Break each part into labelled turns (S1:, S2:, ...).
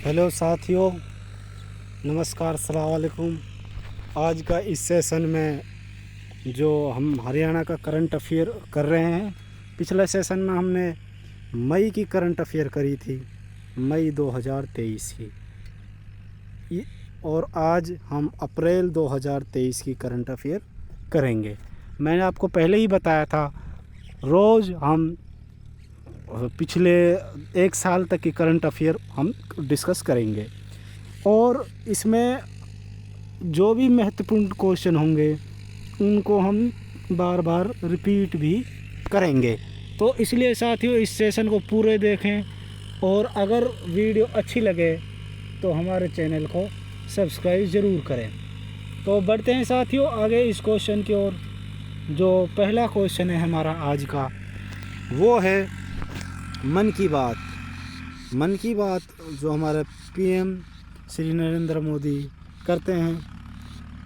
S1: Hello साथियों, नमस्कार, अस्सलाम वालेकुम। आज का इस सेशन में जो हम हरियाणा का करंट अफेयर कर रहे हैं, पिछले सेशन में हमने मई की करंट अफेयर करी थी, मई 2023 की, और आज हम अप्रैल 2023 की करंट अफेयर करेंगे। मैंने आपको पहले ही बताया था, रोज़ हम पिछले एक साल तक की करंट अफेयर हम डिस्कस करेंगे, और इसमें जो भी महत्वपूर्ण क्वेश्चन होंगे उनको हम बार बार रिपीट भी करेंगे। तो इसलिए साथियों, इस सेशन को पूरे देखें, और अगर वीडियो अच्छी लगे तो हमारे चैनल को सब्सक्राइब ज़रूर करें। तो बढ़ते हैं साथियों आगे इस क्वेश्चन की ओर। जो पहला क्वेश्चन है हमारा आज का, वो है मन की बात। मन की बात जो हमारे पीएम श्री नरेंद्र मोदी करते हैं।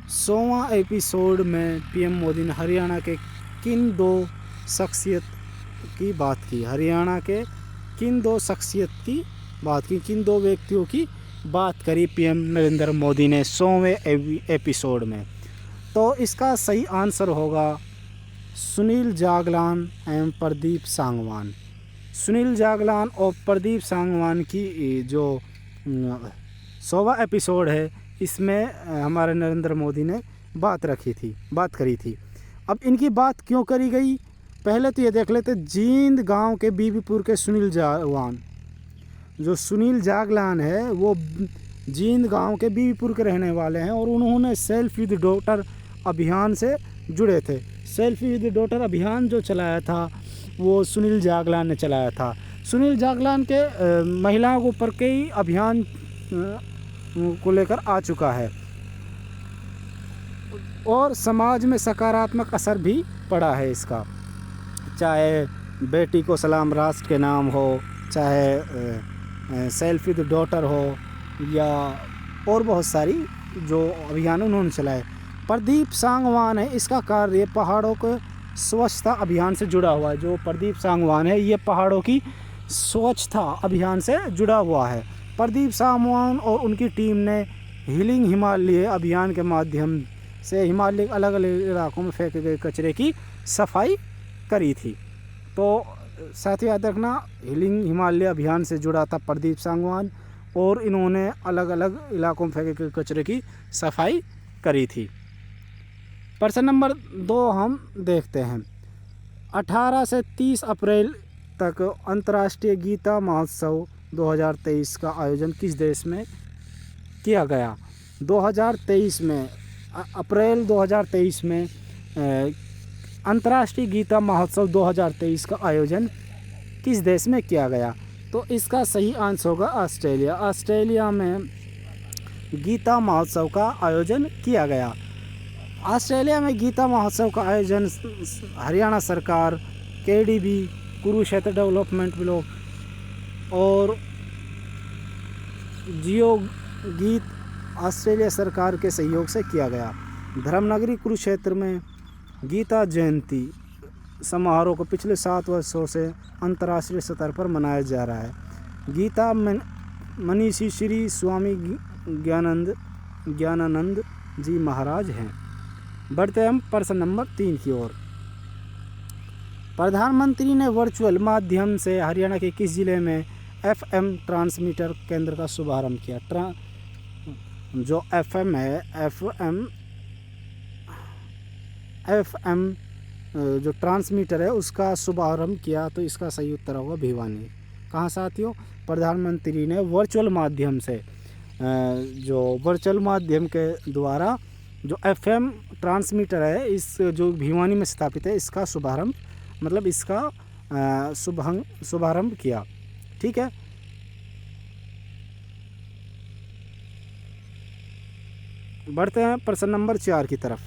S1: 100वां एपिसोड में पीएम मोदी ने हरियाणा के किन दो शख्सियत की बात की, हरियाणा के किन दो शख्सियत की बात की, किन दो व्यक्तियों की बात करी पीएम नरेंद्र मोदी ने 100वें एपिसोड में। तो इसका सही आंसर होगा सुनील जागलान एवं प्रदीप सांगवान। सुनील जागलान और प्रदीप सांगवान की जो 100वां एपिसोड है, इसमें हमारे नरेंद्र मोदी ने बात करी थी। अब इनकी बात क्यों करी गई, पहले तो ये देख लेते। जींद गांव के बीबीपुर के सुनील जागलान, जो सुनील जागलान है वो जींद गांव के बीबीपुर के रहने वाले हैं, और उन्होंने सेल्फी विद डॉटर अभियान से जुड़े थे। सेल्फी विद डॉटर अभियान जो चलाया था वो सुनील जागलान ने चलाया था। सुनील जागलान के महिलाओं के ऊपर कई अभियान को लेकर आ चुका है, और समाज में सकारात्मक असर भी पड़ा है इसका। चाहे बेटी को सलाम राष्ट्र के नाम हो, चाहे सेल्फी विद डॉटर हो, या और बहुत सारी जो अभियान उन्होंने चलाए। प्रदीप सांगवान है, इसका कार्य पहाड़ों के स्वच्छता अभियान से जुड़ा हुआ है। जो प्रदीप सांगवान है, ये पहाड़ों की स्वच्छता अभियान से जुड़ा हुआ है। प्रदीप सांगवान और उनकी टीम ने हीलिंग हिमालय अभियान के माध्यम से हिमालय के अलग अलग इलाकों में फेंके गए कचरे की सफाई करी थी। तो साथियों याद रखना, हीलिंग हिमालय अभियान से जुड़ा था प्रदीप सांगवान, और इन्होंने अलग अलग इलाकों में फेंके गए कचरे की सफाई करी थी। प्रश्न नंबर 2 हम देखते हैं। 18 से 30 अप्रैल तक अंतर्राष्ट्रीय गीता महोत्सव 2023 का आयोजन किस देश में किया गया। 2023 में, अप्रैल 2023 में अंतर्राष्ट्रीय गीता महोत्सव 2023 का आयोजन किस देश में किया गया। तो इसका सही आंसर होगा ऑस्ट्रेलिया। ऑस्ट्रेलिया में गीता महोत्सव का आयोजन किया गया। ऑस्ट्रेलिया में गीता महोत्सव का आयोजन हरियाणा सरकार, केडीबी, कुरुक्षेत्र डेवलपमेंट ब्लॉक और जियो गीत ऑस्ट्रेलिया सरकार के सहयोग से किया गया। धर्मनगरी कुरुक्षेत्र में गीता जयंती समारोह को पिछले 7 वर्षों से अंतर्राष्ट्रीय स्तर पर मनाया जा रहा है। गीता मनीषी श्री स्वामी ज्ञानानंद जी महाराज हैं। बढ़ते हम प्रश्न नंबर 3 की ओर। प्रधानमंत्री ने वर्चुअल माध्यम से हरियाणा के किस जिले में एफएम ट्रांसमीटर केंद्र का शुभारंभ किया। जो एफएम है, एफएम जो ट्रांसमीटर है उसका शुभारंभ किया। तो इसका सही उत्तर होगा भिवानी। कहाँ साथियों, प्रधानमंत्री ने वर्चुअल माध्यम से, जो वर्चुअल माध्यम के द्वारा जो एफएम ट्रांसमीटर है, इस जो भिवानी में स्थापित है, इसका शुभारंभ, मतलब इसका शुभारंभ किया। ठीक है, बढ़ते हैं प्रश्न नंबर 4 की तरफ।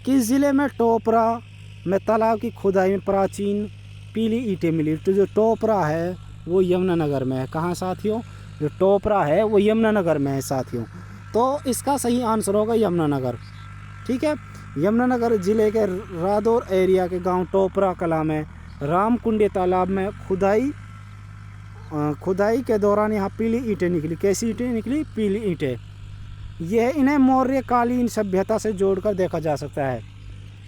S1: किस जिले में टोपरा में तालाब की खुदाई में प्राचीन पीली ईंटें मिली। तो जो टोपरा है वो यमुनानगर में है। कहाँ साथियों, जो टोपरा है वो यमुनानगर में है साथियों। तो इसका सही आंसर होगा यमुनानगर। ठीक है, यमुनानगर ज़िले के रादौर एरिया के गांव टोपरा कला में रामकुंडी तालाब में खुदाई खुदाई के दौरान यहाँ पीली ईंटें निकली। कैसी ईंटें निकली? पीली ईंटें। यह इन्हें मौर्यकालीन सभ्यता से जोड़कर देखा जा सकता है।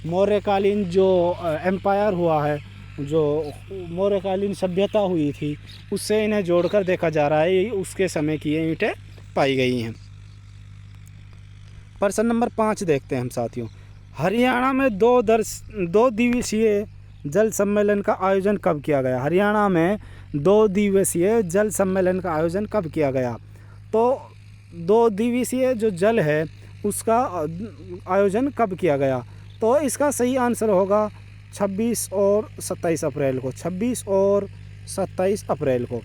S1: मौर्यकालीन जो एम्पायर हुआ है, जो मौर्यकालीन सभ्यता हुई थी, उससे इन्हें जोड़कर देखा जा रहा है। उसके समय की ये ईंटें पाई गई हैं। प्रश्न नंबर 5 देखते हैं हम साथियों। हरियाणा में 2 दिवसीय जल सम्मेलन का आयोजन कब किया गया? हरियाणा में 2 दिवसीय जल सम्मेलन का आयोजन कब किया गया? तो 2 दिवसीय जो जल है उसका आयोजन कब किया गया? तो इसका सही आंसर होगा 26 और 27 अप्रैल को। 26 और 27 अप्रैल को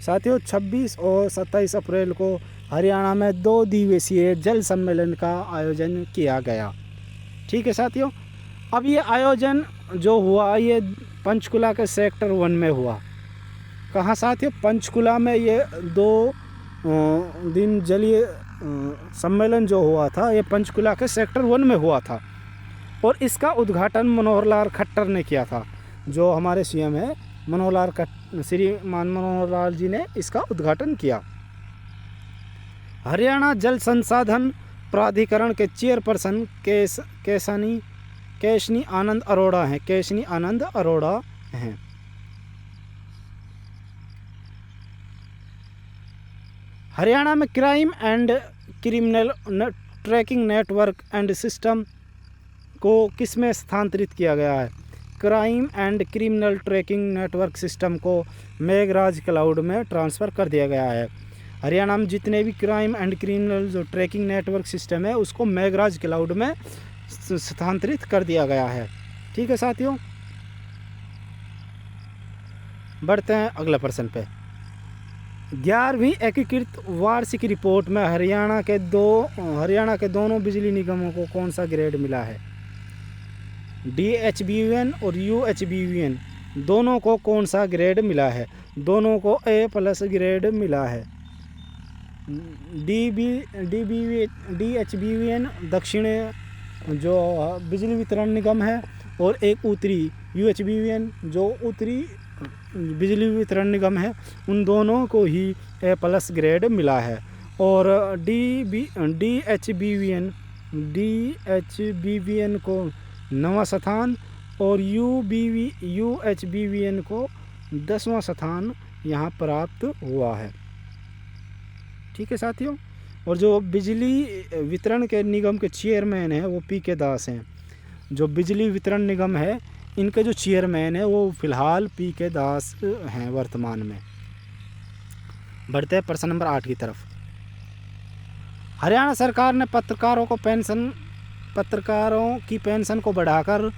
S1: साथियों, 26 और 27 अप्रैल को हरियाणा में 2 दिवसीय जल सम्मेलन का आयोजन किया गया। ठीक है साथियों। अब ये आयोजन जो हुआ ये पंचकुला के सेक्टर 1 में हुआ। कहाँ साथियों? पंचकुला में ये 2 दिन जलीय सम्मेलन जो हुआ था ये पंचकुला के सेक्टर 1 में हुआ था। और इसका उद्घाटन मनोहर लाल खट्टर ने किया था। जो हमारे सीएम है श्रीमान मनोहर लाल जी ने इसका उद्घाटन किया। हरियाणा जल संसाधन प्राधिकरण के चेयरपर्सन केशनी आनंद अरोड़ा हैं। केशनी आनंद अरोड़ा हैं। हरियाणा में crime and criminal tracking network and system को किसमें स्थानांतरित किया गया है? Crime and criminal tracking network system को मेघराज क्लाउड में ट्रांसफ़र कर दिया गया है। हरियाणा में जितने भी क्राइम एंड क्रिमिनल जो ट्रैकिंग नेटवर्क सिस्टम है उसको मेघराज क्लाउड में स्थानांतरित कर दिया गया है। ठीक है साथियों, बढ़ते हैं अगला प्रश्न पे। 11वीं एकीकृत वार्षिक रिपोर्ट में हरियाणा के दोनों बिजली निगमों को कौन सा ग्रेड मिला है? DHBN और UHBN दोनों को कौन सा ग्रेड मिला है? दोनों को A+ ग्रेड मिला है। DHBN दक्षिण जो बिजली वितरण निगम है और एक उत्तरी UHBN जो उत्तरी बिजली वितरण निगम है, उन दोनों को ही A+ ग्रेड मिला है। और DHBN को 9वां स्थान और UHBN को 10वां स्थान यहाँ प्राप्त हुआ है। ठीक है साथियों। और जो बिजली वितरण के निगम के चेयरमैन हैं वो PK दास हैं। जो बिजली वितरण निगम है इनके जो चेयरमैन है वो फ़िलहाल PK दास हैं वर्तमान में। बढ़ते हैं प्रश्न नंबर 8 की तरफ। हरियाणा सरकार ने पत्रकारों की पेंशन को बढ़ाकर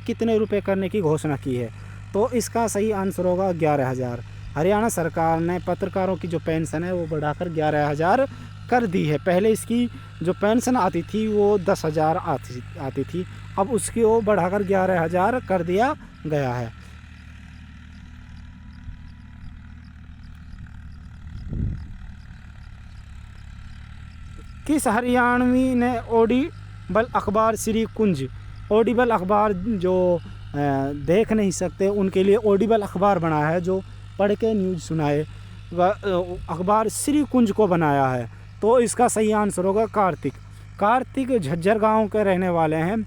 S1: कितने रुपए करने की घोषणा की है? तो इसका सही आंसर होगा 11,000। हरियाणा सरकार ने पत्रकारों की जो पेंशन है वो बढ़ाकर 11,000 कर दी है। पहले इसकी जो पेंशन आती थी वो 10,000 आती थी, अब उसकी वो बढ़ाकर 11,000 कर दिया गया है। किस हरियाणवी ने ऑडिबल अखबार श्री कुंज, ऑडिबल अखबार जो देख नहीं सकते उनके लिए ऑडिबल अखबार बनाया है, जो पढ़ के न्यूज़ सुनाए, अखबार श्री कुंज को बनाया है? तो इसका सही आंसर होगा कार्तिक झज्जर गांव के रहने वाले हैं।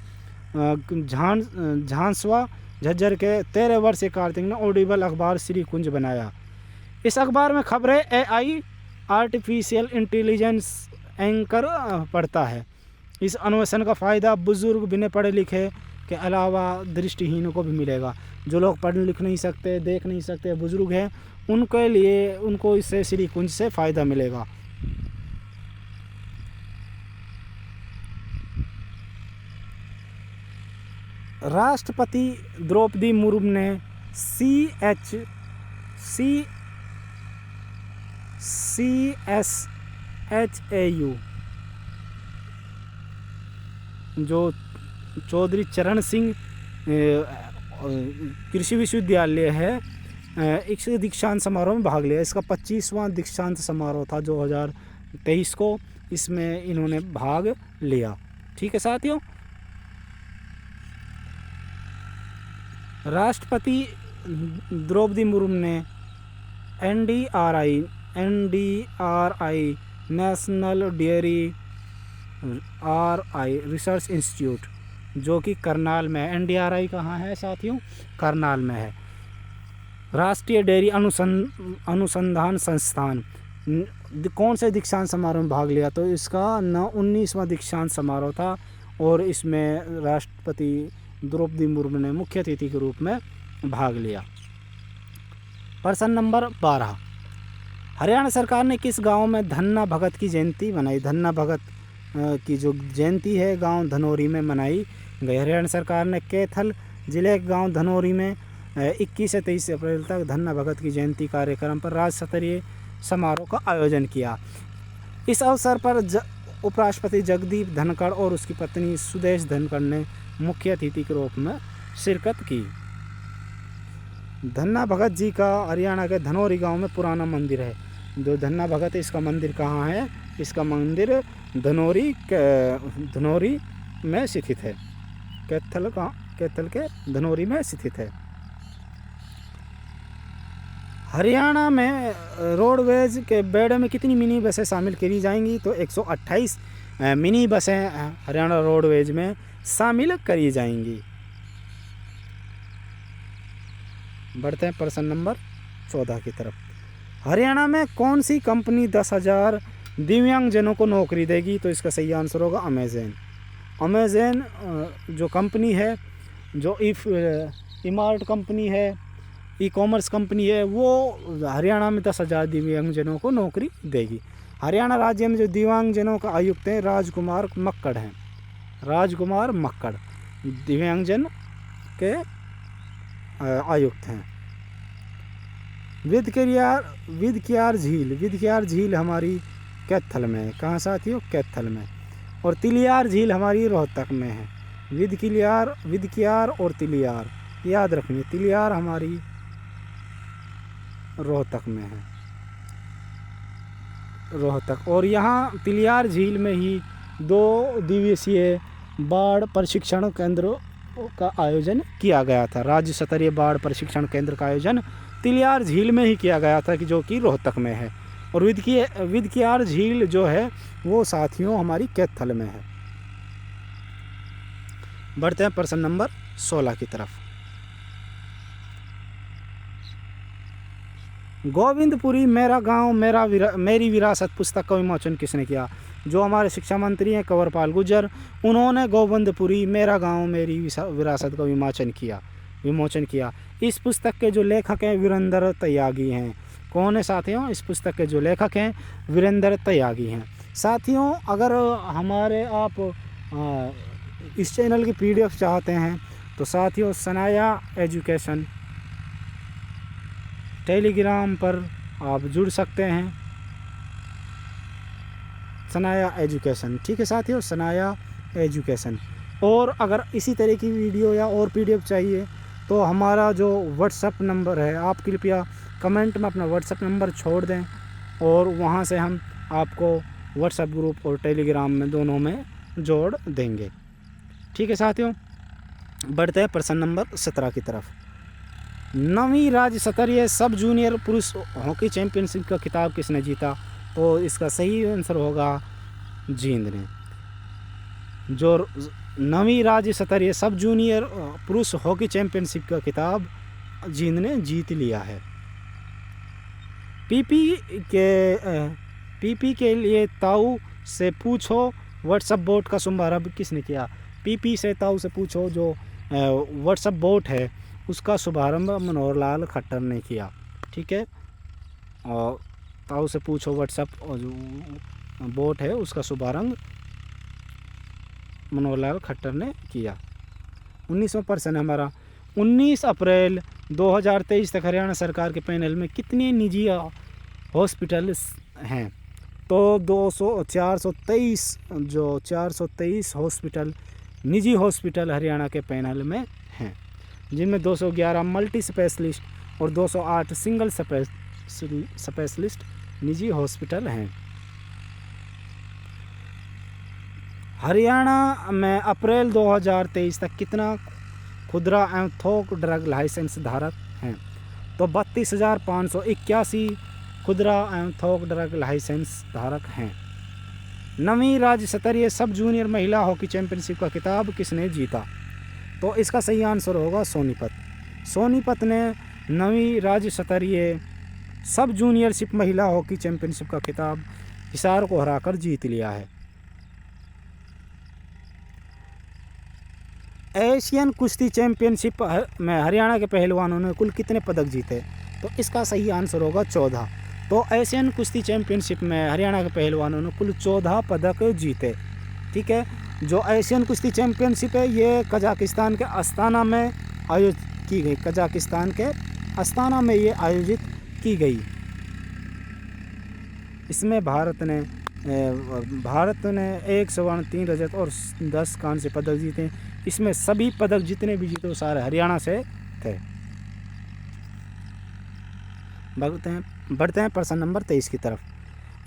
S1: झांसवा झज्जर के 13 वर्षीय कार्तिक ने ऑडिबल अखबार श्री कुंज बनाया। इस अखबार में खबरें AI आर्टिफिशियल इंटेलिजेंस एंकर पढ़ता है। इस अन्वेषण का फ़ायदा बुज़ुर्ग बिना पढ़े लिखे के अलावा दृष्टिहीनों को भी मिलेगा। जो लोग पढ़ लिख नहीं सकते, देख नहीं सकते, बुज़ुर्ग हैं, उनके लिए उनको इससे श्री कुंज से फ़ायदा मिलेगा। राष्ट्रपति द्रौपदी मुर्मू ने CSHAU जो चौधरी चरण सिंह कृषि विश्वविद्यालय है, इस दीक्षांत समारोह में भाग लिया। इसका 25वां दीक्षांत समारोह था 2023 को, इसमें इन्होंने भाग लिया। ठीक है साथियों। राष्ट्रपति द्रौपदी मुर्मू ने NDRI national dairy research institute, जो कि करनाल में है। NDRI कहाँ है साथियों? करनाल में है। राष्ट्रीय डेयरी अनुसंधान संस्थान कौन से दीक्षांत समारोह में भाग लिया? तो इसका 19वां दीक्षांत समारोह था और इसमें राष्ट्रपति द्रौपदी मुर्मू ने मुख्य अतिथि के रूप में भाग लिया। प्रश्न नंबर 12, हरियाणा सरकार ने किस गांव में धन्ना भगत की जयंती मनाई? धन्ना भगत की जो जयंती है गांव धनौरी में मनाई गई। हरियाणा सरकार ने कैथल जिले के गांव धनौरी में 21 से 23 अप्रैल तक धन्ना भगत की जयंती कार्यक्रम पर राज्य स्तरीय समारोह का आयोजन किया। इस अवसर पर उपराष्ट्रपति जगदीप धनखड़ और उसकी पत्नी सुदेश धनखड़ ने मुख्य अतिथि के रूप में शिरकत की। धन्ना भगत जी का हरियाणा के धनौरी गांव में पुराना मंदिर है। जो धन्ना भगत है इसका मंदिर कहाँ है? इसका मंदिर धनौरी में स्थित है। कैथल के धनौरी में स्थित है। हरियाणा में रोडवेज के बेड़े में कितनी मिनी बसें शामिल करी जाएंगी? तो 128 मिनी बसें हरियाणा रोडवेज में शामिल करी जाएंगी। बढ़ते हैं प्रश्न नंबर 14 की तरफ। हरियाणा में कौन सी कंपनी 10,000 दिव्यांगजनों को नौकरी देगी? तो इसका सही आंसर होगा अमेज़न। अमेज़न जो कंपनी है, जो इमार्ट कंपनी है, ई-कॉमर्स कंपनी है, वो हरियाणा में 10,000 दिव्यांगजनों को नौकरी देगी। हरियाणा राज्य में जो दिव्यांगजनों का आयुक्त हैं राजकुमार मक्कड़ हैं। राजकुमार मक्कड़ दिव्यांगजन के आयुक्त हैं। विदकियार झील हमारी कैथल में है। कहाँ साथियों? कैथल में। और तिलियार झील हमारी रोहतक में है। विदकियार और तिलियार याद रखनी। तिलियार हमारी रोहतक में है, रोहतक। और यहाँ तिलियार झील में ही 2 दिवसीय बाढ़ प्रशिक्षण केंद्रों का आयोजन किया गया था। राज्य स्तरीय बाढ़ प्रशिक्षण केंद्र का आयोजन तिलियार झील में ही किया गया था, कि जो कि रोहतक में है। और विदकियार झील जो है वो साथियों हमारी कैथल में है। बढ़ते हैं प्रश्न नंबर 16 की तरफ। गोविंदपुरी मेरा गांव मेरी विरासत पुस्तक का विमोचन किसने किया? जो हमारे शिक्षा मंत्री हैं कंवरपाल गुर्जर, उन्होंने गोविंदपुरी मेरा गांव मेरी विरासत का विमोचन किया। इस पुस्तक के जो लेखक हैं वीरेंद्र त्यागी हैं। कौन है साथियों? इस पुस्तक के जो लेखक हैं वीरेंद्र त्यागी हैं। साथियों, अगर हमारे आप इस चैनल की PDF चाहते हैं तो साथियों सनाया एजुकेशन टेलीग्राम पर आप जुड़ सकते हैं। सनाया एजुकेशन, ठीक है साथियों, सनाया एजुकेशन। और अगर इसी तरह की वीडियो या और PDF चाहिए तो हमारा जो व्हाट्सएप नंबर है, आप कृपया कमेंट में अपना व्हाट्सएप नंबर छोड़ दें और वहां से हम आपको व्हाट्सएप ग्रुप और टेलीग्राम में दोनों में जोड़ देंगे। ठीक है साथियों, बढ़ते हैं प्रश्न नंबर 17 की तरफ। 9वीं राज्य स्तरीय सब जूनियर पुरुष हॉकी चैंपियनशिप का खिताब किसने जीता? तो इसका सही आंसर होगा जींद ने। जो 9वीं राज्य स्तरीय सब जूनियर पुरुष हॉकी चैंपियनशिप का खिताब जींद ने जीत लिया है। पीपी के लिए ताऊ से पूछो व्हाट्सएप बोट का शुभारंभ किसने किया? पीपी से ताऊ से पूछो जो व्हाट्सएप बोट है उसका शुभारंभ मनोहर लाल खट्टर ने किया। ठीक है, और ताऊ से पूछो व्हाट्सएप जो बोट है उसका शुभारंभ मनोहर लाल खट्टर ने किया। 19वां प्रश्न हमारा, 19 अप्रैल 2023 तक हरियाणा सरकार के पैनल में कितने निजी हॉस्पिटल हैं? तो 423 हॉस्पिटल निजी हॉस्पिटल हरियाणा के पैनल में हैं, जिनमें 211 मल्टी स्पेशलिस्ट और 208 सिंगल स्पेशलिस्ट निजी हॉस्पिटल हैं। हरियाणा में अप्रैल 2023 तक कितना खुदरा एवं थोक ड्रग लाइसेंस धारक हैं। तो 32,581 खुदरा एवं थोक ड्रग लाइसेंस धारक हैं। 9वीं राज्य स्तरीय सब जूनियर महिला हॉकी चैंपियनशिप का खिताब किसने जीता? तो इसका सही आंसर होगा सोनीपत। सोनीपत ने 9वीं राज्य स्तरीय सब जूनियरशिप महिला हॉकी चैंपियनशिप का खिताब हिसार को हराकर जीत लिया है। एशियन कुश्ती चैंपियनशिप में हरियाणा के पहलवानों ने कुल कितने पदक जीते? तो इसका सही आंसर होगा 14। तो एशियन कुश्ती चैंपियनशिप में हरियाणा के पहलवानों ने कुल 14 पदक जीते। ठीक है, जो एशियन कुश्ती चैंपियनशिप है ये कजाकिस्तान के अस्ताना में आयोजित की गई। कजाकिस्तान के अस्ताना में ये आयोजित की गई। इसमें भारत ने 1 स्वर्ण 3 रजत और 10 कांस्य पदक जीते। इसमें सभी पदक जितने भी जीते वो सारे हरियाणा से थे। बढ़ते हैं प्रश्न नंबर 23 की तरफ।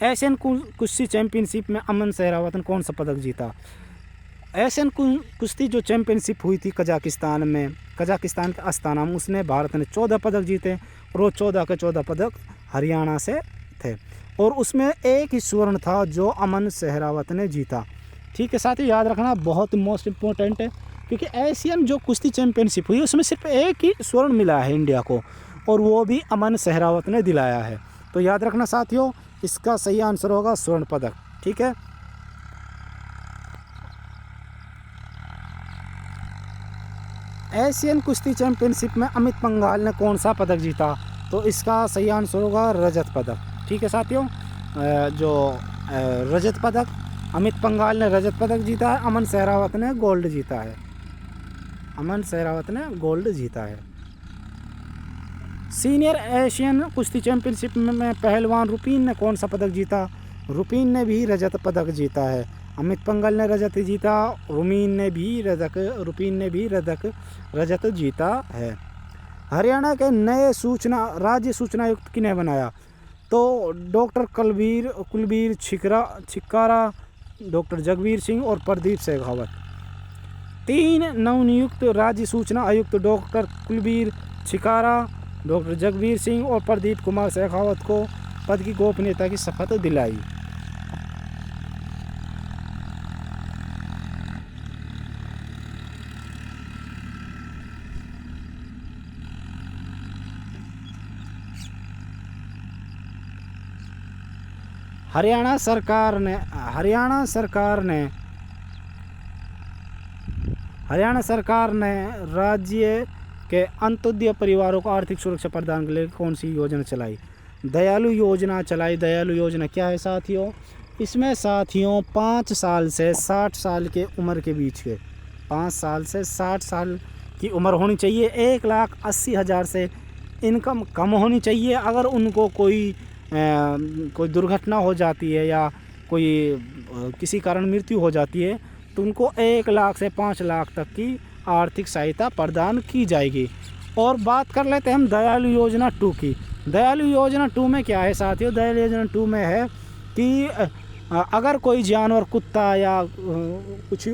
S1: एशियन कुश्ती चैंपियनशिप में अमन सहरावत ने कौन सा पदक जीता? एशियन कुश्ती जो चैंपियनशिप हुई थी कजाकिस्तान में, कजाकिस्तान के अस्ताना में, उसने भारत ने 14 पदक जीते और वो 14 के 14 पदक हरियाणा से थे। और उसमें एक ही स्वर्ण था जो अमन सहरावत ने जीता। ठीक है साथियों, याद रखना बहुत मोस्ट इम्पोर्टेंट है, क्योंकि एशियन जो कुश्ती चैंपियनशिप हुई उसमें सिर्फ एक ही स्वर्ण मिला है इंडिया को, और वो भी अमन सहरावत ने दिलाया है। तो याद रखना साथियों, इसका सही आंसर होगा स्वर्ण पदक। ठीक है, एशियन कुश्ती चैंपियनशिप में अमित पंघाल ने कौन सा पदक जीता? तो इसका सही आंसर होगा रजत पदक। ठीक है साथियों, जो रजत पदक, अमित पंघाल ने रजत पदक जीता है, अमन सहरावत ने गोल्ड जीता है। अमन सहरावत ने गोल्ड जीता है। सीनियर एशियन कुश्ती चैंपियनशिप में पहलवान रुपीन ने कौन सा पदक जीता? रुपीन ने भी रजत पदक जीता है। अमित पंघाल ने रजत जीता, रुपीन ने भी रजत जीता है। हरियाणा के नए राज्य सूचना आयुक्त किन्हें बनाया? तो डॉक्टर कुलबीर छिकारा, डॉक्टर जगवीर सिंह और प्रदीप शेखावत। 3 नवनियुक्त राज्य सूचना आयुक्त डॉक्टर कुलबीर छिकारा, डॉक्टर जगवीर सिंह और प्रदीप कुमार शेखावत को पद की गोपनीयता की शपथ दिलाई। हरियाणा सरकार ने राज्य के अंत्योदय परिवारों को आर्थिक सुरक्षा प्रदान के लिए कौन सी योजना चलाई? दयालु योजना चलाई। दयालु योजना क्या है साथियों? इसमें साथियों 5 साल से 60 साल के उम्र के बीच के, 5 साल से 60 साल की उम्र होनी चाहिए। 1,80,000 से इनकम कम होनी चाहिए। अगर उनको कोई दुर्घटना हो जाती है या कोई किसी कारण मृत्यु हो जाती है तो उनको 1 लाख से 5 लाख तक की आर्थिक सहायता प्रदान की जाएगी। और बात कर लेते हैं हम दयालु योजना 2 की। दयालु योजना 2 में क्या है साथियों? दयालु योजना 2 में है कि अगर कोई जानवर, कुत्ता या कुछ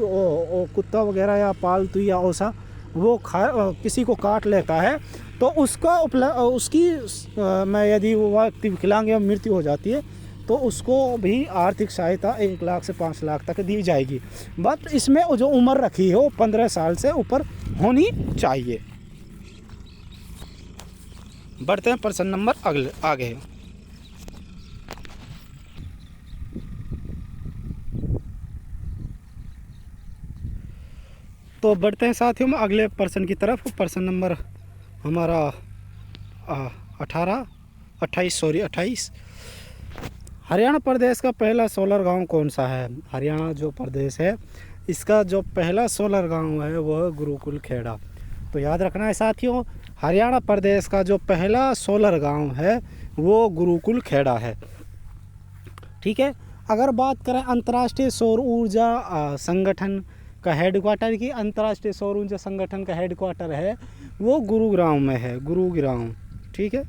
S1: कुत्ता वगैरह या पालतू या ऐसा वो किसी को काट लेता है तो उसकी में यदि वो व्यक्ति विकलांग या मृत्यु हो जाती है तो उसको भी आर्थिक सहायता 1 लाख से 5 लाख तक दी जाएगी। बट इसमें जो उम्र रखी है वो 15 साल से ऊपर होनी चाहिए। बढ़ते हैं प्रश्न नंबर आगे। तो बढ़ते हैं साथियों में अगले प्रश्न की तरफ। प्रश्न नंबर हमारा 28। हरियाणा प्रदेश का पहला सोलर गांव कौन सा है? हरियाणा जो प्रदेश है इसका जो पहला सोलर गांव है वह गुरुकुल खेड़ा। तो याद रखना है साथियों, हरियाणा प्रदेश का जो पहला सोलर गांव है वो गुरुकुल खेड़ा है। ठीक है, अगर बात करें अंतर्राष्ट्रीय सौर ऊर्जा संगठन का हेडक्वार्टर की, अंतर्राष्ट्रीय सौर ऊर्जा संगठन का हेडक्वार्टर है वो गुरुग्राम में है। गुरुग्राम, ठीक है,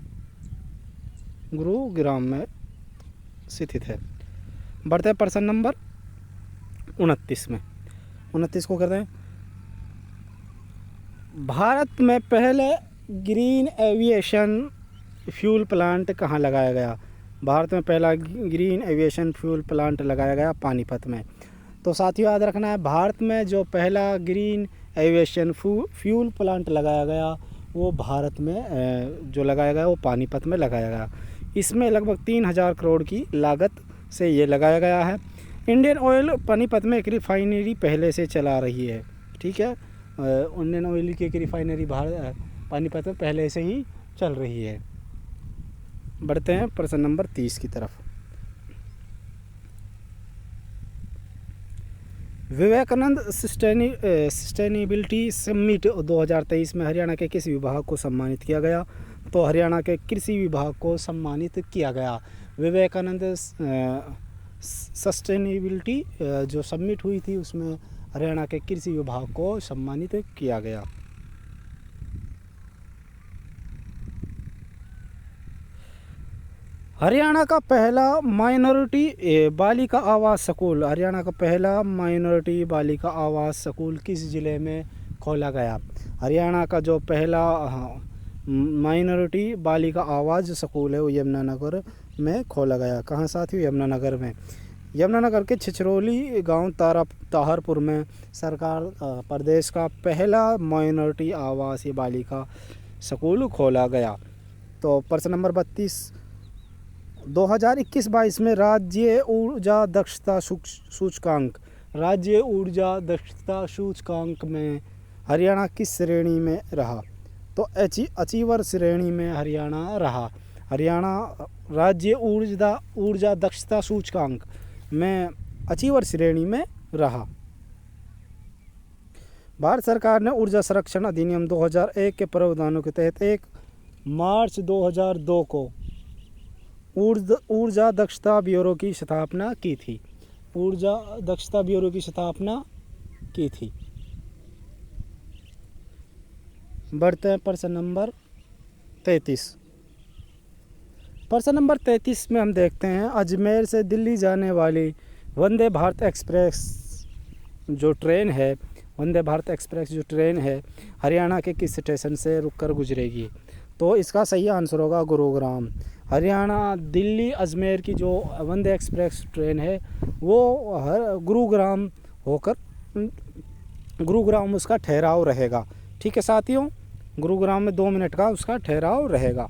S1: गुरुग्राम में स्थित है। बढ़ते हैं प्रश्न नंबर 29 में। 29 को करते हैं। भारत में पहले ग्रीन एविएशन फ्यूल प्लांट कहाँ लगाया गया? भारत में पहला ग्रीन एविएशन फ्यूल प्लांट लगाया गया पानीपत में। तो साथियों याद रखना है, भारत में जो पहला ग्रीन एविएशन फ्यूल प्लांट लगाया गया वो भारत में जो लगाया गया वो पानीपत में लगाया गया। इसमें लगभग 3000 करोड़ की लागत से ये लगाया गया है। इंडियन ऑयल पानीपत में एक रिफाइनरी पहले से चला रही है। ठीक है, इंडियन ऑयल की एक रिफाइनरी पानीपत में पहले से ही चल रही है। बढ़ते हैं प्रश्न नंबर 30 की तरफ। विवेकानंद सस्टेनेबिलिटी समिट 2023 में हरियाणा के किस विभाग को सम्मानित किया गया? तो हरियाणा के कृषि विभाग को सम्मानित किया गया। विवेकानंद सस्टेनेबिलिटी जो समिट हुई थी उसमें हरियाणा के कृषि विभाग को सम्मानित किया गया। हरियाणा का पहला माइनॉरिटी बालिका आवास स्कूल, हरियाणा का पहला माइनॉरिटी बालिका आवास स्कूल किस ज़िले में खोला गया? हरियाणा का जो पहला माइनॉरिटी बालिका आवास स्कूल है वो यमुनानगर में खोला गया। कहाँ साथियों? यमुनानगर में। यमुनानगर के छिछरौली गांव ताहरपुर में सरकार प्रदेश का पहला माइनॉरिटी आवासीय बालिका स्कूल खोला गया। तो प्रश्न नंबर 32, 2021-22 में राज्य ऊर्जा दक्षता सूचकांक में हरियाणा किस श्रेणी में रहा? तो अचीवर श्रेणी में हरियाणा रहा। हरियाणा राज्य ऊर्जा दक्षता सूचकांक में अचीवर श्रेणी में रहा। भारत सरकार ने ऊर्जा संरक्षण अधिनियम 2001 के प्रावधानों के तहत 1 मार्च 2002 को ऊर्जा दक्षता ब्यूरो की स्थापना की थी। ऊर्जा दक्षता ब्यूरो की स्थापना की थी। बढ़ते हैं प्रश्न नंबर 33। प्रश्न नंबर 33 में हम देखते हैं, अजमेर से दिल्ली जाने वाली वंदे भारत एक्सप्रेस जो ट्रेन है, वंदे भारत एक्सप्रेस जो ट्रेन है हरियाणा के किस स्टेशन से रुककर गुजरेगी? तो इसका सही आंसर होगा गुरुग्राम। हरियाणा दिल्ली अजमेर की जो वंदे एक्सप्रेस ट्रेन है वो गुरुग्राम होकर गुरुग्राम उसका ठहराव रहेगा। ठीक है साथियों, गुरुग्राम में 2 मिनट का उसका ठहराव रहेगा।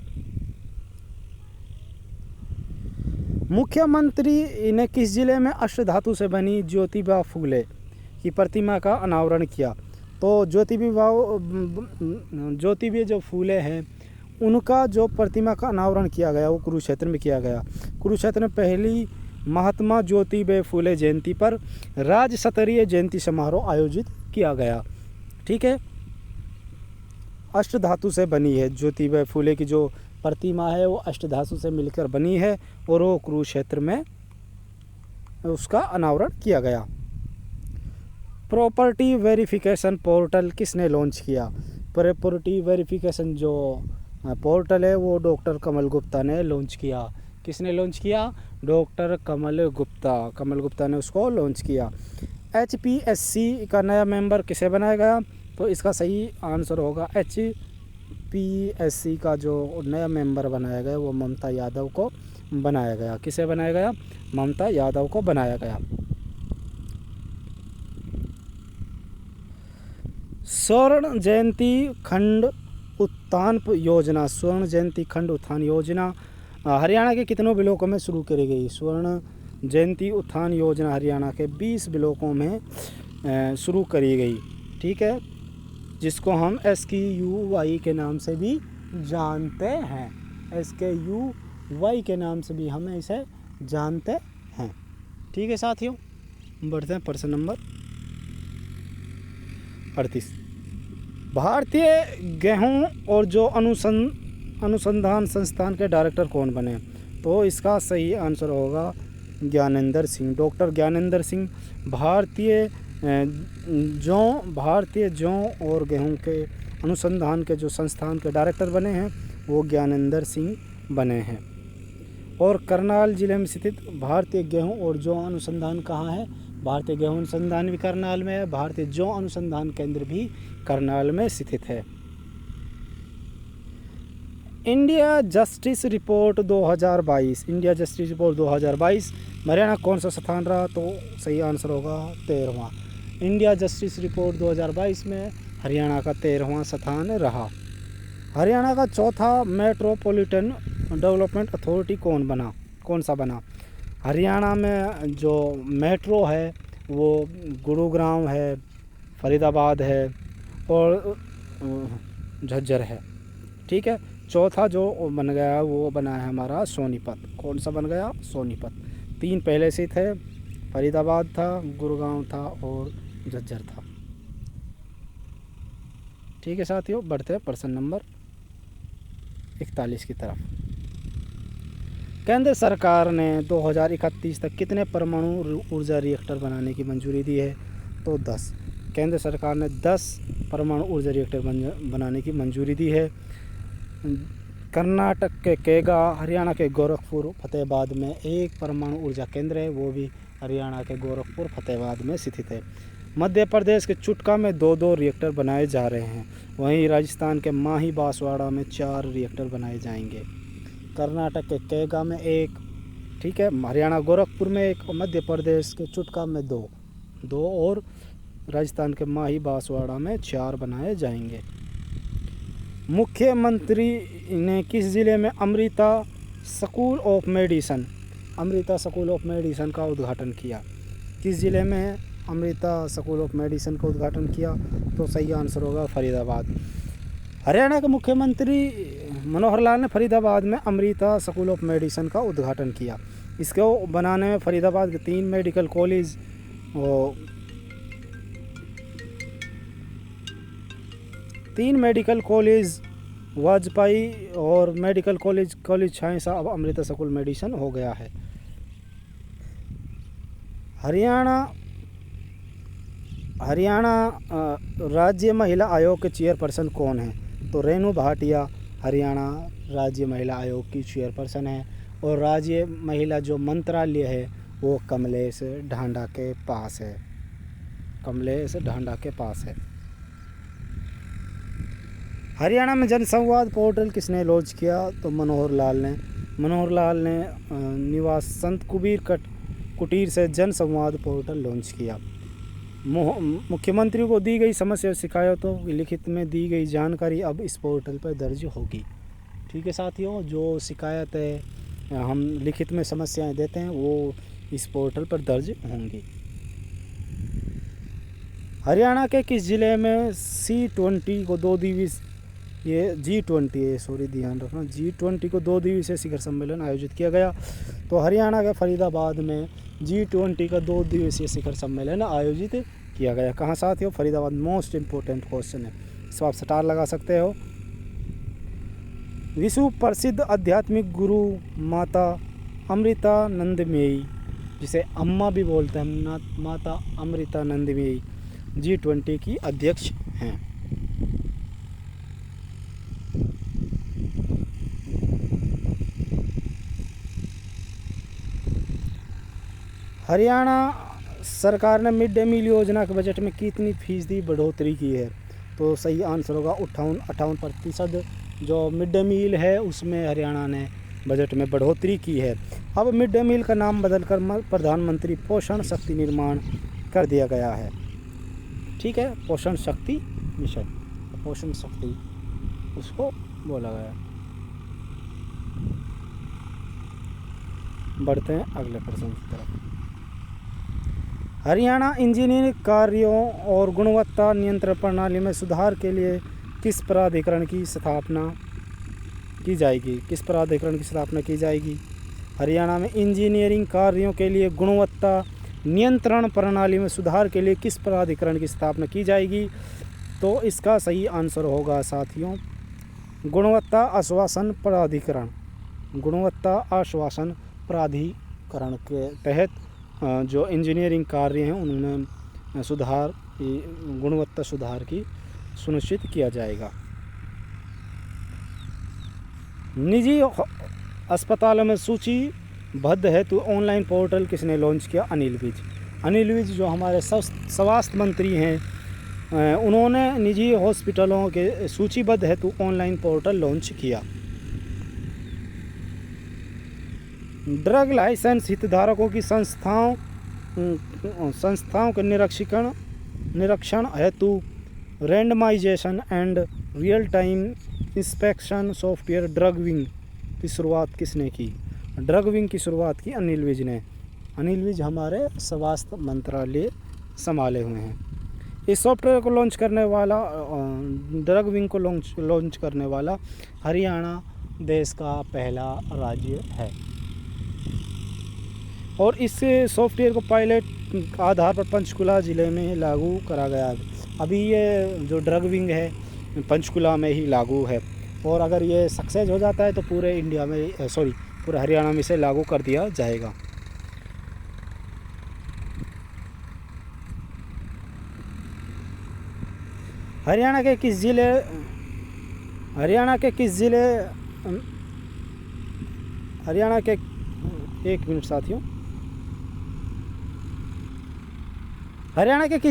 S1: मुख्यमंत्री ने किस जिले में अष्टधातु से बनी ज्योतिबा फूले की प्रतिमा का अनावरण किया? तो ज्योतिबा जो फूले हैं उनका जो प्रतिमा का अनावरण किया गया वो कुरुक्षेत्र में किया गया। कुरुक्षेत्र में पहली महात्मा ज्योतिबा फूले जयंती पर राज्य स्तरीय जयंती समारोह आयोजित किया गया। ठीक है, अष्टधातु से बनी है ज्योतिबा फूले की जो प्रतिमा है वो अष्टधातु से मिलकर बनी है और वो कुरुक्षेत्र में उसका अनावरण किया गया। प्रॉपर्टी वेरिफिकेशन पोर्टल किसने लॉन्च किया? प्रॉपर्टी वेरिफिकेशन जो पोर्टल है वो डॉक्टर कमल गुप्ता ने लॉन्च किया। किसने लॉन्च किया? डॉक्टर कमल गुप्ता ने उसको लॉन्च किया। HPSC का नया मेंबर किसे बनाया गया? तो इसका सही आंसर होगा HPSC का जो नया मेंबर बनाया गया वो ममता यादव को बनाया गया। किसे बनाया गया? ममता यादव को बनाया गया। स्वर्ण जयंती खंड उत्थान योजना हरियाणा के कितनों ब्लॉकों में शुरू करी गई? स्वर्ण जयंती उत्थान योजना हरियाणा के 20 ब्लॉकों में शुरू करी गई। ठीक है, जिसको हम SKUY के नाम से भी जानते हैं। SKUY के नाम से भी हम इसे जानते हैं। ठीक है साथियों, बढ़ते हैं प्रश्न नंबर 38। भारतीय गेहूं और जो अनुसंधान संस्थान के डायरेक्टर कौन बने? तो इसका सही आंसर होगा ज्ञानेंद्र सिंह। डॉक्टर ज्ञानेंद्र सिंह भारतीय जौ और गेहूं के अनुसंधान के जो संस्थान के डायरेक्टर बने हैं वो ज्ञानेंद्र सिंह बने हैं। और करनाल जिले में स्थित भारतीय गेहूं और जौ अनुसंधान कहाँ है? भारतीय गेहूं अनुसंधान भी करनाल में है, भारतीय जौ अनुसंधान केंद्र भी करनाल में स्थित है। India justice report 2022, India justice report 2022 Haryana कौन सा स्थान रहा? तो सही आंसर होगा 13वां। इंडिया जस्टिस रिपोर्ट 2022 में हरियाणा का 13वां स्थान रहा। हरियाणा का चौथा मेट्रोपॉलिटन डेवलपमेंट अथॉरिटी कौन सा बना? हरियाणा में जो मेट्रो है वो गुरुग्राम है, फरीदाबाद है और झज्जर है। ठीक है, चौथा जो बन गया वो बना है हमारा सोनीपत। कौन सा बन गया? सोनीपत। 3 पहले से थे, फरीदाबाद था, गुरुग्राम था और झज्जर था। ठीक है साथियों, बढ़ते हैं प्रश्न नंबर 41 की तरफ। केंद्र सरकार ने 2031 तक कितने परमाणु ऊर्जा रिएक्टर बनाने की मंजूरी दी है? तो 10। केंद्र सरकार ने 10 परमाणु ऊर्जा रिएक्टर बनाने की मंजूरी दी है। कर्नाटक के केगा, हरियाणा के गोरखपुर, फतेहाबाद में एक परमाणु ऊर्जा केंद्र है, वो भी हरियाणा के गोरखपुर फतेहाबाद में स्थित है। मध्य प्रदेश के चुटका में 2 रिएक्टर बनाए जा रहे हैं। वहीं राजस्थान के माही बांसवाड़ा में 4 रिएक्टर बनाए जाएंगे। कर्नाटक के केगा में 1, ठीक है, हरियाणा गोरखपुर में 1 और मध्य प्रदेश के चुटका में 2 और राजस्थान के माही बांसवाड़ा में 4 बनाए जाएंगे। मुख्यमंत्री ने किस ज़िले में अमृता स्कूल ऑफ मेडिसिन का उद्घाटन किया? किस ज़िले में अमृता स्कूल ऑफ मेडिसिन का उद्घाटन किया? तो सही आंसर होगा फरीदाबाद। हरियाणा के मुख्यमंत्री मनोहर लाल ने फरीदाबाद में अमृता स्कूल ऑफ मेडिसिन का उद्घाटन किया। इसको बनाने में फरीदाबाद के 3 मेडिकल कॉलेज और 3 मेडिकल कॉलेज वाजपेयी और मेडिकल कॉलेज छाएसा अब अमृता स्कूल मेडिसिन हो गया है। हरियाणा राज्य महिला आयोग के चेयरपर्सन कौन है? तो रेणु भाटिया हरियाणा राज्य महिला आयोग की चेयरपर्सन है और राज्य महिला जो मंत्रालय है वो कमलेश ढांडा के पास है। हरियाणा में जनसंवाद पोर्टल किसने लॉन्च किया? तो मनोहर लाल ने निवास संत कुबीर कुटीर से जनसंवाद पोर्टल लॉन्च किया। मुख्यमंत्री को दी गई समस्या शिकायतों की लिखित में दी गई जानकारी अब इस पोर्टल पर दर्ज होगी। ठीक है साथियों, जो शिकायत है हम लिखित में समस्याएं देते हैं वो इस पोर्टल पर दर्ज होंगी। हरियाणा के किस जिले में G20 को 2 दिवसीय शिखर सम्मेलन आयोजित किया गया? तो हरियाणा के फरीदाबाद में G20 का 2 दिवसीय शिखर सम्मेलन आयोजित किया गया। कहाँ साथियों? फरीदाबाद। मोस्ट इम्पोर्टेंट क्वेश्चन है, इस पर आप स्टार लगा सकते हो। विश्व प्रसिद्ध आध्यात्मिक गुरु माता अमृतानंदमयी, जिसे अम्मा भी बोलते हैं, माता अमृतानंदमयी G20 की अध्यक्ष हैं। हरियाणा सरकार ने मिड डे मील योजना के बजट में कितनी फीसदी बढ़ोतरी की है? तो सही आंसर होगा 58%। जो मिड डे मील है उसमें हरियाणा ने बजट में बढ़ोतरी की है। अब मिड डे मील का नाम बदलकर प्रधानमंत्री पोषण शक्ति निर्माण कर दिया गया है। ठीक है, पोषण शक्ति मिशन, पोषण शक्ति उसको बोला गया। बढ़ते हैं अगले प्रश्न की तरफ। हरियाणा इंजीनियरिंग कार्यों और गुणवत्ता नियंत्रण प्रणाली में सुधार के लिए किस प्राधिकरण की स्थापना की जाएगी? हरियाणा में इंजीनियरिंग कार्यों के लिए गुणवत्ता नियंत्रण प्रणाली में सुधार के लिए किस प्राधिकरण की स्थापना की जाएगी? तो इसका सही आंसर होगा साथियों गुणवत्ता आश्वासन प्राधिकरण के तहत जो इंजीनियरिंग कार्य हैं उनमें गुणवत्ता सुधार की सुनिश्चित किया जाएगा। निजी अस्पतालों में सूचीबद्ध हेतु ऑनलाइन पोर्टल किसने लॉन्च किया? अनिल विज जो हमारे स्वास्थ्य मंत्री हैं, उन्होंने निजी हॉस्पिटलों के सूचीबद्ध हेतु ऑनलाइन पोर्टल लॉन्च किया। ड्रग लाइसेंस हितधारकों की संस्थाओं के निरीक्षण हेतु randomization and real time inspection software drug wing की शुरुआत किसने की? ड्रग विंग की शुरुआत की अनिल विज ने। अनिल विज हमारे स्वास्थ्य मंत्रालय संभाले हुए हैं। इस सॉफ्टवेयर को लॉन्च करने वाला, ड्रग विंग को लॉन्च करने वाला हरियाणा देश का पहला राज्य है और इस सॉफ्टवेयर को पायलट आधार पर पंचकुला ज़िले में लागू करा गया है। अभी ये जो ड्रग विंग है पंचकुला में ही लागू है और अगर ये सक्सेस हो जाता है तो पूरे इंडिया में पूरे हरियाणा में इसे लागू कर दिया जाएगा। हरियाणा के किस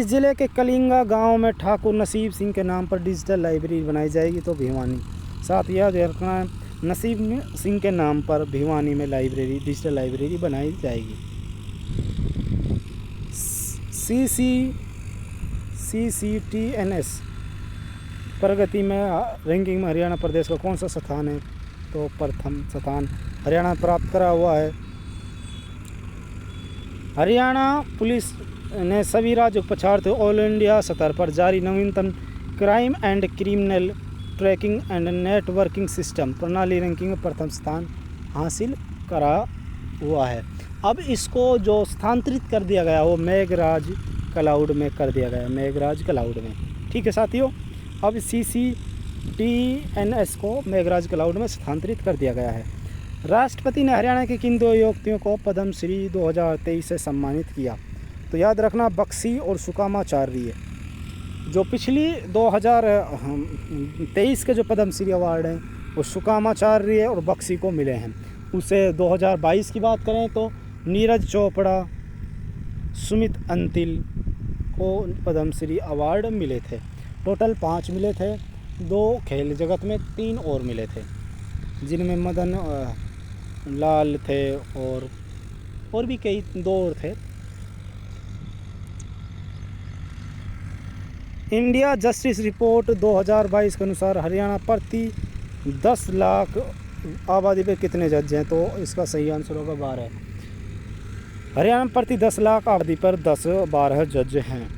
S1: जिले के कलिंगा गांव में ठाकुर नसीब सिंह के नाम पर डिजिटल लाइब्रेरी बनाई जाएगी? तो भिवानी। साथ ही याद रखना, नसीब सिंह के नाम पर भिवानी में डिजिटल लाइब्रेरी बनाई जाएगी। CCTNS प्रगति में रैंकिंग में हरियाणा प्रदेश का कौन सा स्थान है? तो प्रथम स्थान हरियाणा प्राप्त करा हुआ है। हरियाणा पुलिस ने सभी राज्यों को पछाड़ते ऑल इंडिया स्तर पर जारी नवीनतम crime and criminal tracking and networking system प्रणाली रैंकिंग में प्रथम स्थान हासिल करा हुआ है। अब इसको जो स्थानांतरित कर दिया गया वो मेघराज क्लाउड में कर दिया गया, मेघराज क्लाउड में। ठीक है साथियों, अब CCTNS को मेघराज क्लाउड में स्थानांतरित कर दिया गया है। राष्ट्रपति ने हरियाणा के किन 2 युवतियों को पद्म श्री 2023 से सम्मानित किया? तो याद रखना, बक्सी और सुकामाचार्य। जो पिछली 2023 के जो पद्म श्री अवार्ड हैं वो सुकामाचार्य और बक्सी को मिले हैं। उसे 2022 की बात करें तो नीरज चोपड़ा, सुमित अंतिल को पद्म श्री अवार्ड मिले थे। टोटल 5 मिले थे, 2 खेल जगत में, 3 और मिले थे जिनमें मदन लाल थे और भी कई 2 और थे। इंडिया जस्टिस रिपोर्ट 2022 के अनुसार हरियाणा प्रति 10 लाख आबादी पे कितने जज हैं? तो इसका सही आंसर होगा 12। हरियाणा प्रति 10 लाख आबादी पर 12 जज हैं।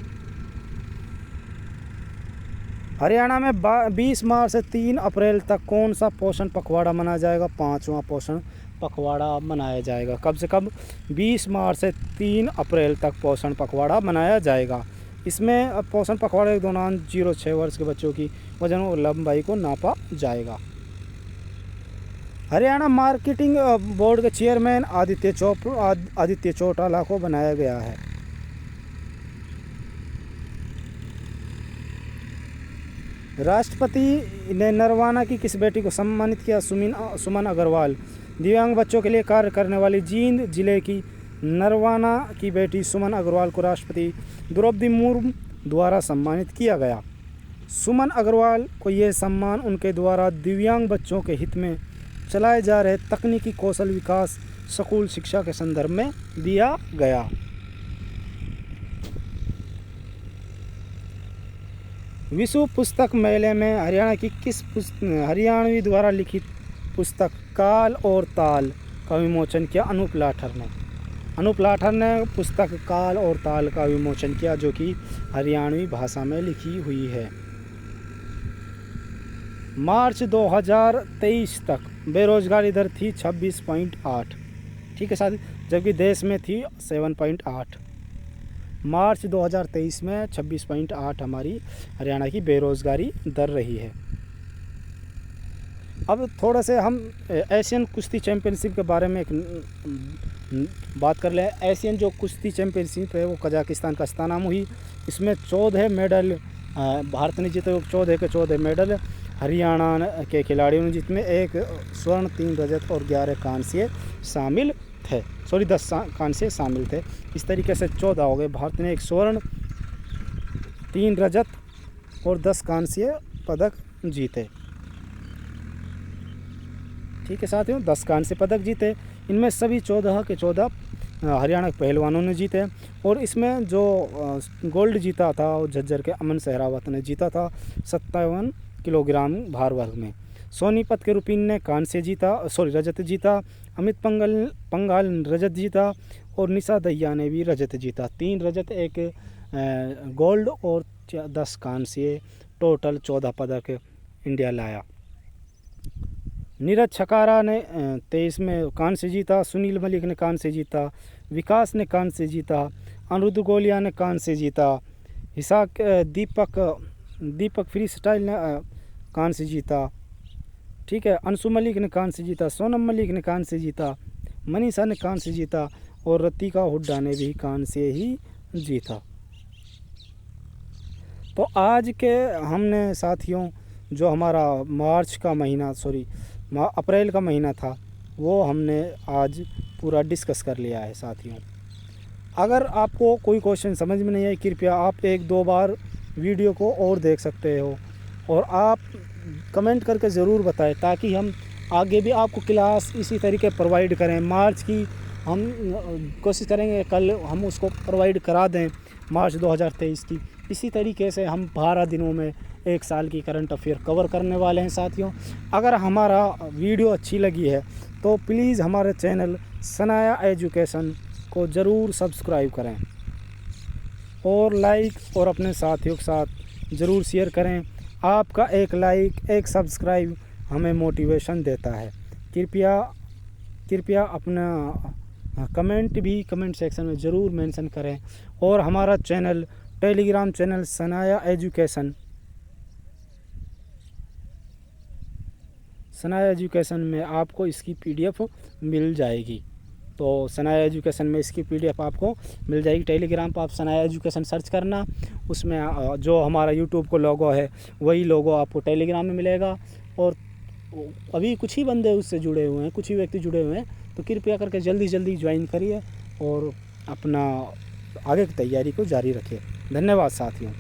S1: हरियाणा में 20 मार्च से 3 अप्रैल तक कौन सा पोषण पखवाड़ा मनाया जाएगा? 5वां पोषण पखवाड़ा मनाया जाएगा। कब से कब? 20 मार्च से 3 अप्रैल तक पोषण पखवाड़ा मनाया जाएगा। इसमें पोषण पखवाड़े के दौरान 0-6 वर्ष के बच्चों की वजन और लंबाई को नापा जाएगा। हरियाणा मार्केटिंग बोर्ड के चेयरमैन आदित्य चौटाला को बनाया गया है। राष्ट्रपति ने नरवाना की किस बेटी को सम्मानित किया? सुमन अग्रवाल। दिव्यांग बच्चों के लिए कार्य करने वाली जींद जिले की नरवाना की बेटी सुमन अग्रवाल को राष्ट्रपति द्रौपदी मुर्मू द्वारा सम्मानित किया गया। सुमन अग्रवाल को यह सम्मान उनके द्वारा दिव्यांग बच्चों के हित में चलाए जा रहे तकनीकी कौशल विकास स्कूल शिक्षा के संदर्भ में दिया गया। विश्व पुस्तक मेले में हरियाणा की किस हरियाणवी द्वारा लिखित पुस्तक काल और ताल का विमोचन किया? अनूप लाठर ने पुस्तक काल और ताल का विमोचन किया, जो कि हरियाणवी भाषा में लिखी हुई है। मार्च 2023 तक बेरोजगारी दर थी 26.8। ठीक है साथी, जबकि देश में थी 7.8। मार्च 2023 में 26.8 हमारी हरियाणा की बेरोजगारी दर रही है। अब थोड़ा से हम एशियन कुश्ती चैम्पियनशिप के बारे में बात कर लें। एशियन जो कुश्ती चैम्पियनशिप है वो कजाकिस्तान का अस्ताना में हुई। इसमें 14 मेडल भारत ने जीते, 14 के 14 मेडल हरियाणा के खिलाड़ियों ने जीते, में 1 स्वर्ण, 3 रजत और 11 कांस्य शामिल थे। 10 कांस्य शामिल थे। इस तरीके से 14 हो गए। भारत ने 1 स्वर्ण, 3 रजत और 10 कांस्य पदक जीते। ठीक है साथियों, 10 कांस्य पदक जीते। इनमें सभी 14 के 14 हरियाणा के पहलवानों ने जीते। और इसमें जो गोल्ड जीता था वो झज्जर के अमन सहरावत ने जीता था 57 किलोग्राम भार वर्ग में। सोनीपत के रुपिन ने रजत जीता। अमित पंगाल ने रजत जीता और निशा दहिया ने भी रजत जीता। 3 रजत, 1 गोल्ड और 10 कांस्य, टोटल 14 पदक इंडिया लाया। नीरज छकारा ने 23 में कांस्य जीता। सुनील मलिक ने कांस्य जीता। विकास ने कांस्य जीता। अनिरुद्ध गोलिया ने कांस्य जीता। दीपक फ्री स्टाइल ने कांस्य जीता। ठीक है, अंशु मलिक ने कांस्य जीता। सोनम मलिक ने कांस्य जीता। मनीषा ने कांस्य जीता और रतिका हुड्डा ने भी कांस्य ही जीता। तो आज के हमने साथियों जो हमारा अप्रैल का महीना था वो हमने आज पूरा डिस्कस कर लिया है साथियों। अगर आपको कोई क्वेश्चन समझ में नहीं आए, कृपया आप 1-2 बार वीडियो को और देख सकते हो और आप कमेंट करके ज़रूर बताएं ताकि हम आगे भी आपको क्लास इसी तरीके प्रोवाइड करें। मार्च की हम कोशिश करेंगे कल हम उसको प्रोवाइड करा दें, मार्च 2023 की। इसी तरीके से हम 12 दिनों में 1 साल की करंट अफेयर कवर करने वाले हैं साथियों। अगर हमारा वीडियो अच्छी लगी है तो प्लीज़ हमारे चैनल सनाया एजुकेशन को ज़रूर सब्सक्राइब करें और लाइक और अपने साथियों के साथ ज़रूर शेयर करें। आपका एक लाइक, एक सब्सक्राइब हमें मोटिवेशन देता है। कृपया अपना कमेंट सेक्शन में ज़रूर मेंशन करें। और हमारा टेलीग्राम चैनल सनाया एजुकेशन में आपको इसकी PDF मिल जाएगी। तो सनाया एजुकेशन में इसकी PDF आपको मिल जाएगी। टेलीग्राम पर आप सनाया एजुकेशन सर्च करना, उसमें जो हमारा यूट्यूब को लोगो है वही लोगो आपको टेलीग्राम में मिलेगा। और अभी कुछ ही बंदे उससे जुड़े हुए हैं, कुछ ही व्यक्ति जुड़े हुए हैं, तो कृपया करके जल्दी ज्वाइन करिए और अपना आगे की तैयारी को जारी रखिए। धन्यवाद साथियों।